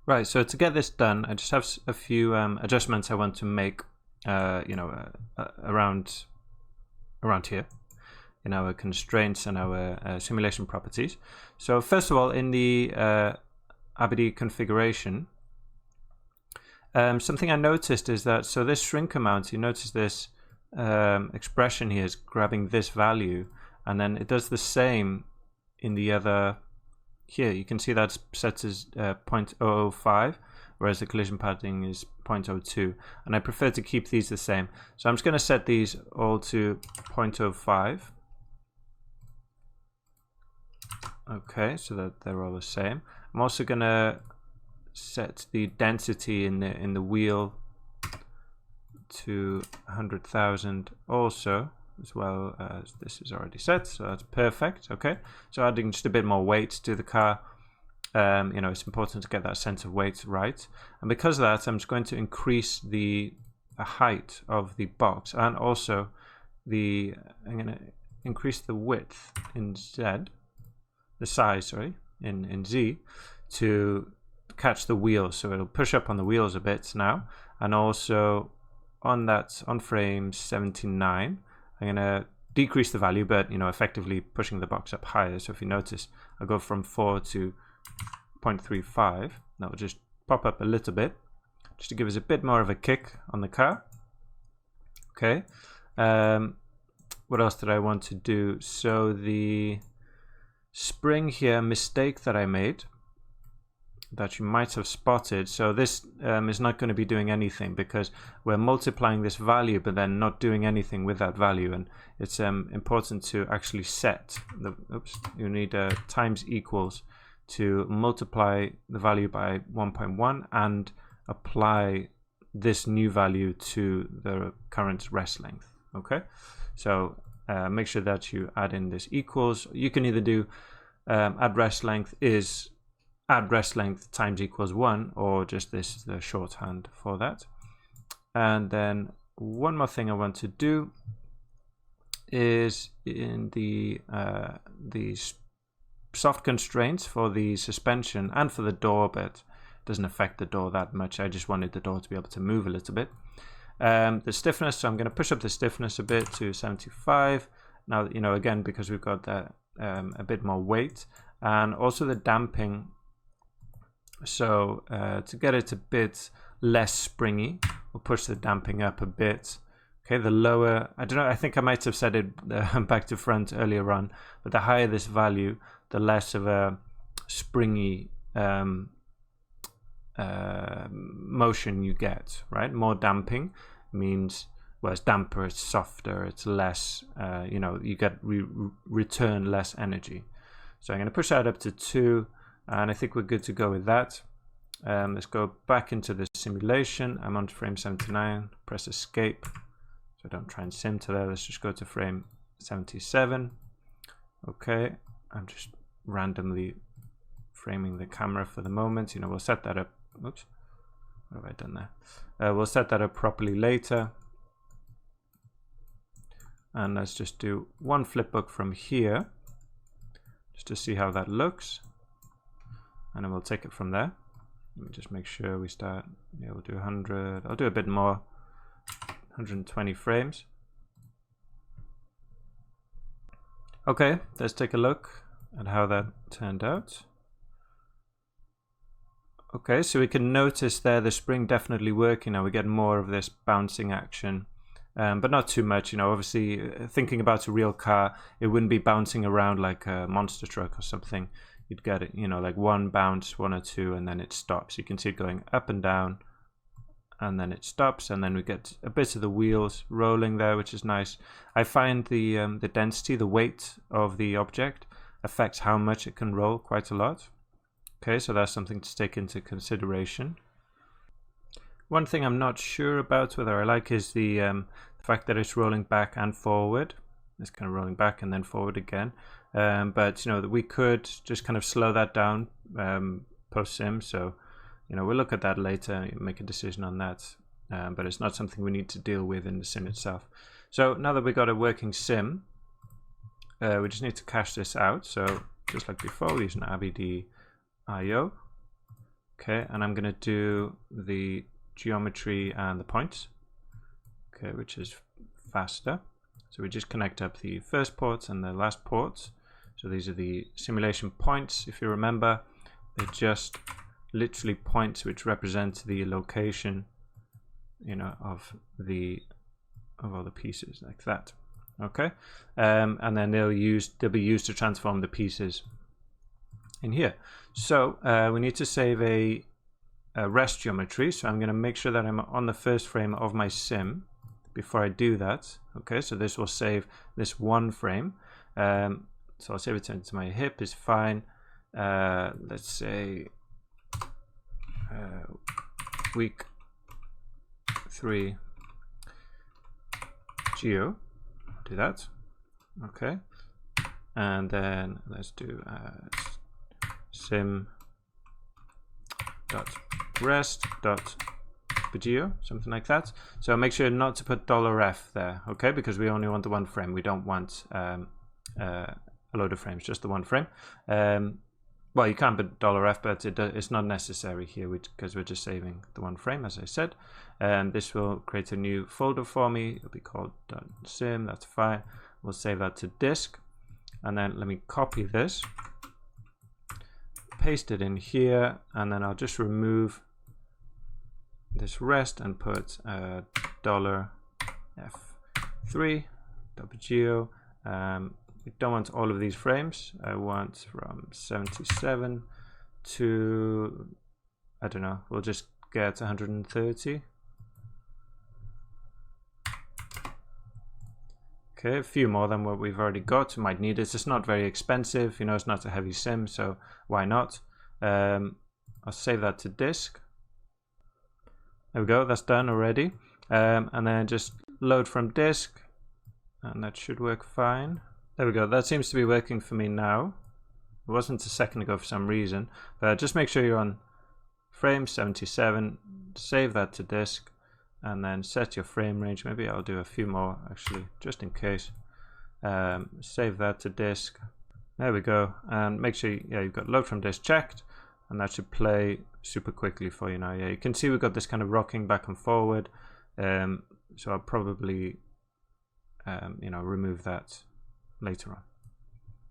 Right, so to get this done, I just have a few adjustments I want to make, around here in our constraints and our simulation properties. So first of all, in the ABD configuration, something I noticed is that, so this shrink amount, you notice this expression here is grabbing this value, and then it does the same in the other. Here you can see that's set as 0.005, whereas the collision padding is 0.02, and I prefer to keep these the same. So I'm just going to set these all to 0.05. Okay, so that they're all the same. I'm also going to set the density in the wheel to 100,000 also, as well as this is already set, so that's perfect. Okay, so adding just a bit more weight to the car. It's important to get that sense of weight right, and because of that, I'm just going to increase the height of the box, and also I'm going to increase the width in Z, the size, sorry, in Z, to catch the wheels, so it'll push up on the wheels a bit now, and also on frame 79. I'm going to decrease the value, but effectively pushing the box up higher. So if you notice, I'll go from 4 to 0.35. That will just pop up a little bit, just to give us a bit more of a kick on the car. Okay. What else did I want to do? So the spring here, mistake that I made, that you might have spotted. So this is not going to be doing anything because we're multiplying this value but then not doing anything with that value, and it's important to actually set the you need times equals to multiply the value by 1.1 and apply this new value to the current rest length. Okay, so make sure that you add in this equals. You can either do add rest length times equals 1, or just this is the shorthand for that. And then one more thing I want to do is in the soft constraints for the suspension and for the door, but it doesn't affect the door that much. I just wanted the door to be able to move a little bit. The stiffness, so I'm going to push up the stiffness a bit to 75. Now, again, because we've got that a bit more weight, and also the damping. So to get it a bit less springy, we'll push the damping up a bit. Okay, the lower, I don't know, I think I might have said it back to front earlier on, but the higher this value, the less of a springy motion you get, right? More damping means, well, it's damper, it's softer, it's less, you get return less energy. So I'm going to push that up to 2. And I think we're good to go with that. Let's go back into the simulation. I'm on frame 79. Press escape. So don't try and sim to there. Let's just go to frame 77. Okay. I'm just randomly framing the camera for the moment. We'll set that up. Oops. What have I done there? We'll set that up properly later. And let's just do one flipbook from here, just to see how that looks. And then we'll take it from there. Let me just make sure we start. Yeah, we'll do 100. I'll do a bit more. 120 frames. Okay, let's take a look at how that turned out. Okay, so we can notice there the spring definitely working now. We get more of this bouncing action, but not too much. Obviously, thinking about a real car, it wouldn't be bouncing around like a monster truck or something. You'd get it, like one bounce, 1 or 2, and then it stops. You can see it going up and down, and then it stops, and then we get a bit of the wheels rolling there, which is nice. I find the density, the weight of the object affects how much it can roll quite a lot. Okay, so that's something to take into consideration. One thing I'm not sure about whether I like is the fact that it's rolling back and forward. It's kind of rolling back and then forward again. But we could just kind of slow that down post sim. So we'll look at that later, make a decision on that. But it's not something we need to deal with in the sim itself. So now that we've got a working sim, we just need to cache this out. So just like before, we're using ABD IO. Okay, and I'm going to do the geometry and the points, okay, which is faster. So we just connect up the first ports and the last ports. So these are the simulation points. If you remember, they're just literally points which represent the location, you know, of all the pieces, like that. Okay, and then they'll be used to transform the pieces in here. So we need to save a rest geometry. So I'm going to make sure that I'm on the first frame of my sim before I do that. Okay, so this will save this one frame. So I'll save it into my hip is fine. Let's say week 3 geo. Do that. Okay, and then let's do sim dot rest dot geo, something like that. So make sure not to put $f there, okay, because we only want the one frame. We don't want a load of frames, just the one frame. Well, you can put $f, but it's not necessary here because we're just saving the one frame, as I said. And this will create a new folder for me. It'll be called .sim. That's fine. We'll save that to disk, and then let me copy this, paste it in here, and then I'll just remove this rest and put $f3 geo. We don't want all of these frames. I want from 77 to, I don't know, we'll just get 130. Okay, a few more than what we've already got. We might need it. It's not very expensive, you know, it's not a heavy sim, so why not? I'll save that to disk. There we go, that's done already. And then just load from disk, and that should work fine. There we go, that seems to be working for me now. It wasn't a second ago for some reason, but just make sure you're on frame 77, save that to disk, and then set your frame range. Maybe I'll do a few more actually, just in case. Save that to disk. There we go, and make sure you've got load from disk checked, and that should play super quickly for you now. Yeah, you can see we've got this kind of rocking back and forward. So I'll probably you know, remove that later on.